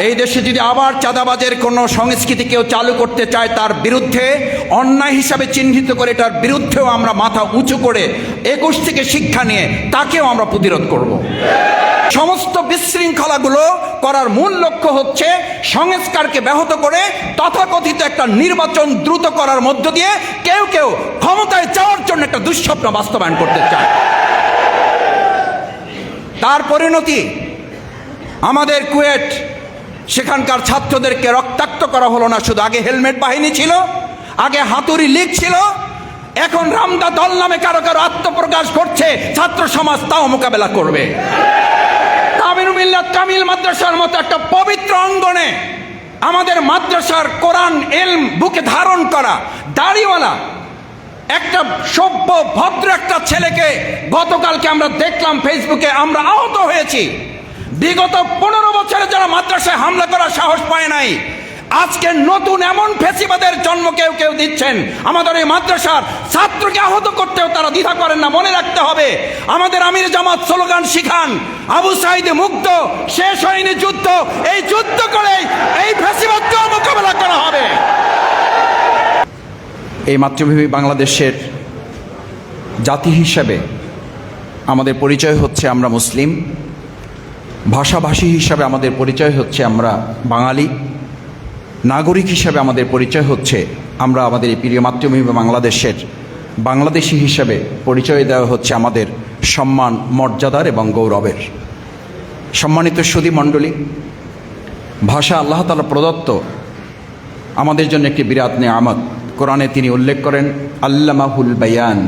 এই দেশে যদি আবার চাঁদাবাজের কোনো সংস্কৃতি কেউ চালু করতে চায়, তার বিরুদ্ধে অন্যায় হিসাবে চিহ্নিত করে তার বিরুদ্ধেও আমরা মাথা উঁচু করে 21 থেকে শিক্ষা নিয়ে তাকেও আমরা প্রতিরোধ করব। সমস্ত বিশৃঙ্খলাগুলো করার মূল লক্ষ্য হচ্ছে সংস্কারকে ব্যাহত করে তথাকথিত একটা নির্বাচন দ্রুত করার মধ্য দিয়ে কেউ কেউ ক্ষমতায় যাওয়ার জন্য একটা দুঃস্বপ্ন বাস্তবায়ন করতে চায়। তার পরিণতি আমাদের কুয়েট, সেখানকার ছাত্রদেরকে রক্তাক্ত করা হলো না। শুধু আগে হেলমেট বাহিনী ছিল, আগে হাতুড়ি লীগ ছিল, এখন রামদা দল নামে কারো কারো আত্মপ্রকাশ করছে, ছাত্র সমাজ তাও মোকাবেলা করবে। তামিল মিল্লাত কামিল মাদ্রাসার মতো একটা পবিত্র অঙ্গনে আমাদের মাদ্রাসার কোরআন ইলম বুকে ধারণ করা দাড়িওয়ালা একটা সভ্য ভদ্র একটা ছেলেকে গতকালকে আমরা দেখলাম ফেসবুকে, আমরা আহত হয়েছি। বিগত 15 বছরে যারা মাদ্রাসায় হামলা করার সাহস পায় নাই, আজকে নতুন এমন ফেসিবাদের জন্ম কেউ কেউ দিচ্ছেন। আমাদের এই মাদ্রাসার ছাত্রকে আহত করতেও তারা দ্বিধা করেন না। মনে রাখতে হবে, আমাদের আমির জামাত স্লোগান শিখান, আবু সাইদে মুক্ত, শেষ হয়নি যুদ্ধ, এই যুদ্ধ করে এই ফেসিবাদকে মোকাবেলা করা হবে। এই মাতৃভূমি বাংলাদেশের জাতি হিসাবে আমাদের পরিচয় হচ্ছে আমরা মুসলিম, ভাষাভাষী হিসাবে আমাদের পরিচয় হচ্ছে আমরা বাঙালি, নাগরিক হিসাবে আমাদের পরিচয় হচ্ছে আমরা আমাদের এই প্রিয় মাতৃভূমি বাংলাদেশের বাংলাদেশি হিসাবে পরিচয় দেওয়া হচ্ছে আমাদের সম্মান, মর্যাদার এবং গৌরবের। সম্মানিত সুধী মণ্ডলী, ভাষা আল্লাহ তাআলা প্রদত্ত আমাদের জন্য একটি বিরাট নেয়ামত। কোরআনে তিনি উল্লেখ করেন আল্লামাহুল বায়ান,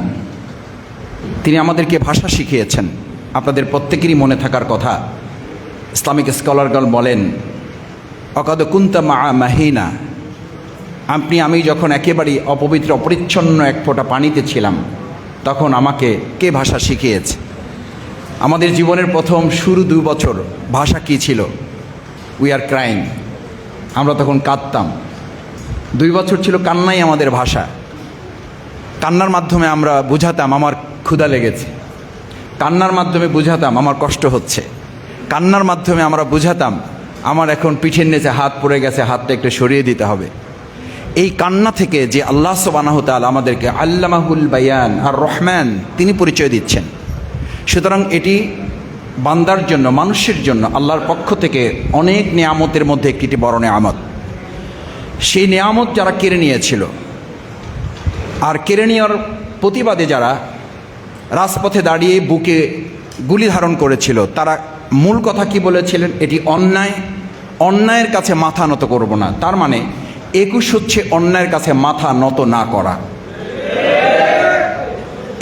তিনি আমাদেরকে ভাষা শিখিয়েছেন। আপনাদের প্রত্যেকেরই মনে থাকার কথা, ইসলামিক স্কলারগণ বলেন অকাদ কুন্তা মা মাহিনা, আমি যখন একেবারেই অপবিত্র অপরিচ্ছন্ন এক ফোঁটা পানিতে ছিলাম, তখন আমাকে কে ভাষা শিখিয়েছে? আমাদের জীবনের প্রথম শুরু 2 বছর ভাষা কী ছিল? উই আর ক্রাইং, আমরা তখন কাঁদতাম। 2 বছর ছিল কান্নাই আমাদের ভাষা। কান্নার মাধ্যমে আমরা বুঝাতাম আমার ক্ষুধা লেগেছে, কান্নার মাধ্যমে বুঝাতাম আমার কষ্ট হচ্ছে, কান্নার মাধ্যমে আমরা বুঝাতাম আমার এখন পিঠের নিচে হাত পড়ে গেছে, হাতটা একটু সরিয়ে দিতে হবে। এই কান্না থেকে যে আল্লাহ সুবহানাহু ওয়া তাআলা আমাদেরকে আল্লামাহুল বায়ান আর রহমান তিনি পরিচয় দিচ্ছেন। সুতরাং এটি বান্দার জন্য, মানুষের জন্য আল্লাহর পক্ষ থেকে অনেক নিয়ামতের মধ্যে একটি বড় নিয়ামত। সেই নিয়ামত যারা কেড়ে নিয়েছিল, আর কেড়ে নেওয়ার প্রতিবাদে যারা রাজপথে দাঁড়িয়ে বুকে গুলি ধারণ করেছিল, তারা মূল কথা কি বলেছিলেন? এটি অন্যায়, অন্যায়ের কাছে মাথা নত করব না। তার মানে 21 হচ্ছে অন্যায়ের কাছে মাথা নত না করা।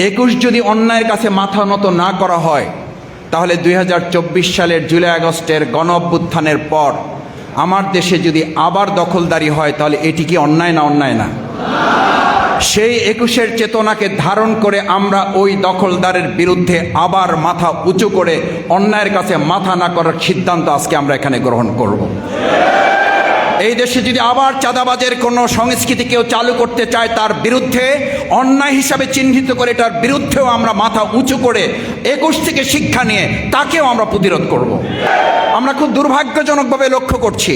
21 যদি অন্যায়ের কাছে মাথা নত না করা হয়, তাহলে 2024 সালের জুলাই আগস্টের গণ অভ্যুত্থানের পর আমার দেশে যদি আবার দখলদারি হয়, তাহলে এটি কি অন্যায় না? অন্যায় না? সেই 21-এর চেতনাকে ধারণ করে আমরা ওই দখলদারের বিরুদ্ধে আবার মাথা উঁচু করে অন্যায়ের কাছে মাথা না করার সিদ্ধান্ত আজকে আমরা এখানে গ্রহণ করব। এই দেশে যদি আবার চাঁদাবাজের কোনো সংস্কৃতি কেউ চালু করতে চায়, তার বিরুদ্ধে অন্যায় হিসাবে চিহ্নিত করে তার বিরুদ্ধেও আমরা মাথা উঁচু করে 21 থেকে শিক্ষা নিয়ে তাকেও আমরা প্রতিরোধ করব। আমরা খুব দুর্ভাগ্যজনকভাবে লক্ষ্য করছি,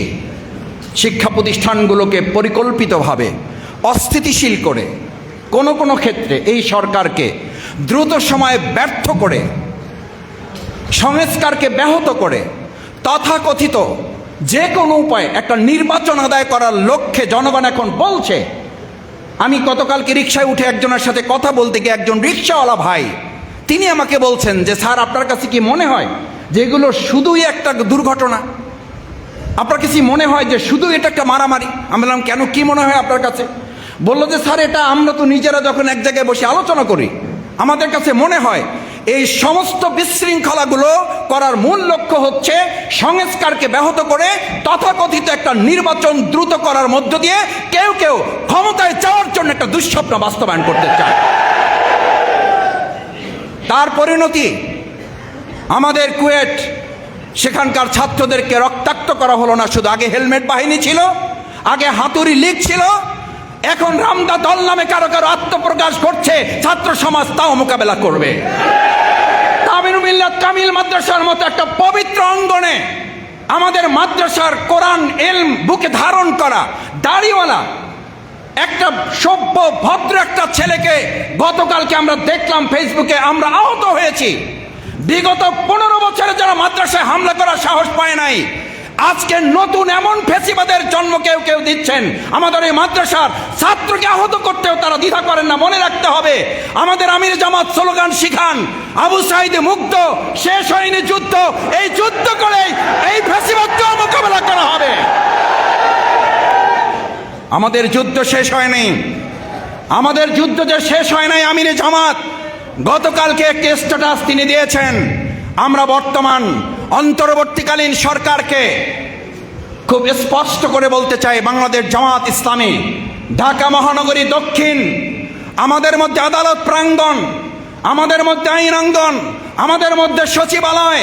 শিক্ষা প্রতিষ্ঠানগুলোকে পরিকল্পিতভাবে অস্থিতিশীল করে কোনো ক্ষেত্রে এই সরকারকে দ্রুত সময়ে ব্যর্থ করে, সংস্কারকে ব্যাহত করে তথাকথিত যে কোনো উপায়ে একটা নির্বাচন আদায় করার লক্ষ্যে জনগণ এখন বলছে। আমি গতকালকে রিক্সায় উঠে একজনের সাথে কথা বলতে গিয়ে একজন রিক্সাওয়ালা ভাই তিনি আমাকে বলছেন যে স্যার, আপনার কাছে কি মনে হয় যে এগুলো শুধুই একটা দুর্ঘটনা? আপনার কাছে মনে হয় যে শুধু এটা একটা মারামারি? আমি বললাম কেন, কি মনে হয় আপনার কাছে? বললো যে স্যার, এটা আমরা তো নিজেরা যখন এক জায়গায় বসে আলোচনা করি, আমাদের কাছে মনে হয় এই সমস্ত বিশৃঙ্খলাগুলো করার মূল লক্ষ্য হচ্ছে সংস্কারকে ব্যাহত করে তথাকথিত একটা নির্বাচন দ্রুত করার মধ্য দিয়ে কেউ কেউ ক্ষমতায় যাওয়ার জন্য একটা দুঃস্বপ্ন বাস্তবায়ন করতে চায়। তার পরিণতি আমাদের কুয়েট, সেখানকার ছাত্রদেরকে রক্তাক্ত করা হলো না। শুধু আগে হেলমেট বাহিনী ছিল, আগে হাতুড়ি লীগ ছিল, এখন রামদা দল নামে কারো কারো আত্মপ্রকাশ করছে, ছাত্র সমাজ তাও মোকাবেলা করবে। তামিল মিল্লাত কামিল মাদ্রাসার মতো একটা পবিত্র অঙ্গনে আমাদের মাদ্রাসার কোরআন ইলম বুকে ধারণ করা দাড়িওয়ালা একটা সভ্য ভদ্র একটা ছেলেকে গতকালকে আমরা দেখলাম ফেসবুকে, আমরা আহত হয়েছি। বিগত 15 বছরে যারা মাদ্রাসায় হামলা করার সাহস পায় নাই, আজকে নতুন এমন ফেসিবাদের জন্ম কেউ কেউ দিচ্ছেন। আমাদের এই মাদ্রাসার ছাত্রকে আহত করতেও তারা দ্বিধা করেন না। মনে রাখতে হবে, আমাদের আমির জামাত স্লোগান শিখান, আবু সাঈদ মুক্ত, শেষ হয়নি যুদ্ধ, এই যুদ্ধ করে এই ফেসিবাদকে মোকাবেলা করা হবে। আমাদের যুদ্ধ শেষ হয়নি, আমাদের যুদ্ধ যে শেষ হয় নাই। আমির জামাত গতকালকে একটি স্ট্যাটাস তিনি দিয়েছেন। আমরা বর্তমান অন্তর্বর্তীকালীন সরকারকে খুব স্পষ্ট করে বলতে চাই, বাংলাদেশ জামাত ইসলামী ঢাকা মহানগরী দক্ষিণ, আমাদের মধ্যে আদালত প্রাঙ্গণ, আমাদের মধ্যে আইনাঙ্গন, আমাদের মধ্যে সচিবালয়,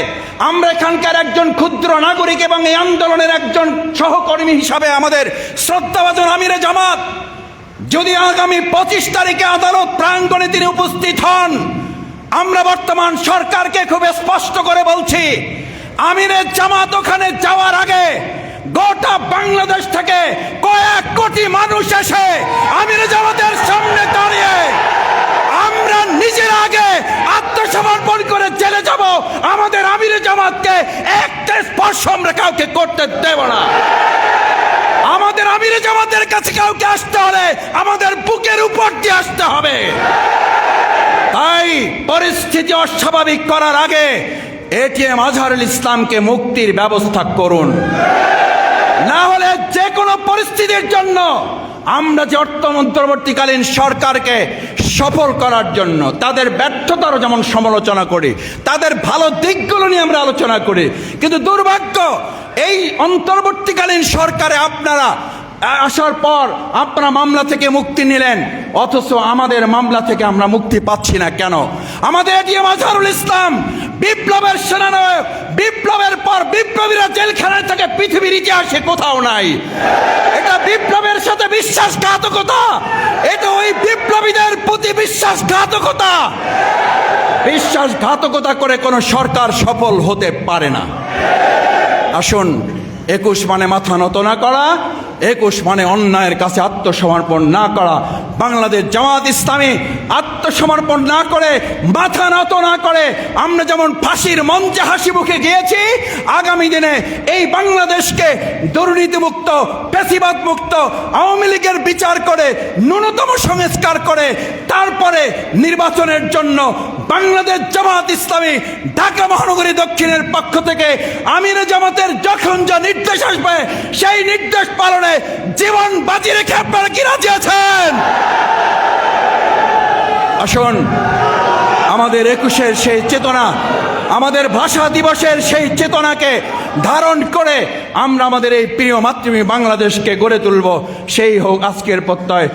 আমরা এখানকার একজন ক্ষুদ্র নাগরিক এবং এই আন্দোলনের একজন সহকর্মী হিসাবে আমাদের শ্রদ্ধাভাজন আমিরে জামাত যদি আগামী 25 তারিখে আদালত প্রাঙ্গণে তিনি উপস্থিত হন, আমরা বর্তমান সরকারকে খুব স্পষ্ট করে বলছি, আমিরে জামাত ওখানে যাওয়ার আগে গোটা বাংলাদেশ থেকে কয়েক কোটি মানুষ এসে আমিরে জামাতের সামনে দাঁড়িয়ে আমরা নিজের আগে আত্মসমর্পণ করে জেলে যাব। আমাদের আমিরে জামাতকে একটা স্পর্শ আমরা কাউকে করতে দেব না। আমাদের আমিরে জামাতের কাছে কাউকে আসতে হলে আমাদের বুকের উপর দিয়ে আসতে হবে। তাই পরিস্থিতি অস্বাভাবিক করার আগে এটিএম আজহারুল ইসলামকে মুক্তির ব্যবস্থা করুন, না হলে যে কোনো পরিস্থিতির জন্য আমরা যে অন্তর্বর্তীকালীন সরকারকে সফল করার জন্য তাদের ব্যর্থতারও যেমন সমালোচনা করি, তাদের ভালো দিকগুলো নিয়ে আমরা আলোচনা করি, কিন্তু দুর্ভাগ্য এই অন্তর্বর্তীকালীন সরকারে আপনারা আসার পর আপনারা মামলা থেকে মুক্তি নিলেন, অথচ আমাদের মামলা থেকে আমরা মুক্তি পাচ্ছি না কেন? আমাদের এটিএম আজহারুল ইসলাম বিপ্লবের সেনানায়ক, বিপ্লবের পর বিপ্লবীরা জেলখানায় থেকে পৃথিবীর ইতিহাসে কোথাও নাই। এটা বিপ্লবের সাথে বিশ্বাসঘাতকতা, এটা ওই বিপ্লবীদের প্রতি বিশ্বাসঘাতকতা। বিশ্বাসঘাতকতা করে কোনো সরকার সফল হতে পারে না। আসুন, 21 মানে মাথা নত না করা, 21 মানে অন্যায়ের কাছে আত্মসমর্পণ না করা। বাংলাদেশ জামাত ইসলামী আত্মসমর্পণ না করে, মাথা নত না করে, আমরা যেমন ফাঁসির মঞ্চে হাসি মুখে গিয়েছি, আগামী দিনে এই বাংলাদেশকে দুর্নীতিমুক্ত, ফ্যাসিবাদ মুক্ত, আওয়ামী লীগের বিচার করে, ন্যূনতম সংস্কার করে, তারপরে নির্বাচনের জন্য বাংলাদেশ জামাত ইসলামী ঢাকা মহানগরী দক্ষিণের পক্ষ থেকে আমিরে জামাতের যখন যা নির্দেশ আসবে সেই নির্দেশ পালনে জীবন বাজি রেখে আপনারা কি রাজি আছেন? আসুন, আমাদের 21-এর সেই চেতনা, আমাদের ভাষা দিবসের সেই চেতনাকে ধারণ করে আমরা আমাদের এই প্রিয় মাতৃভূমি বাংলাদেশকে গড়ে তুলব। সেই হোক আজকের প্রত্যয়।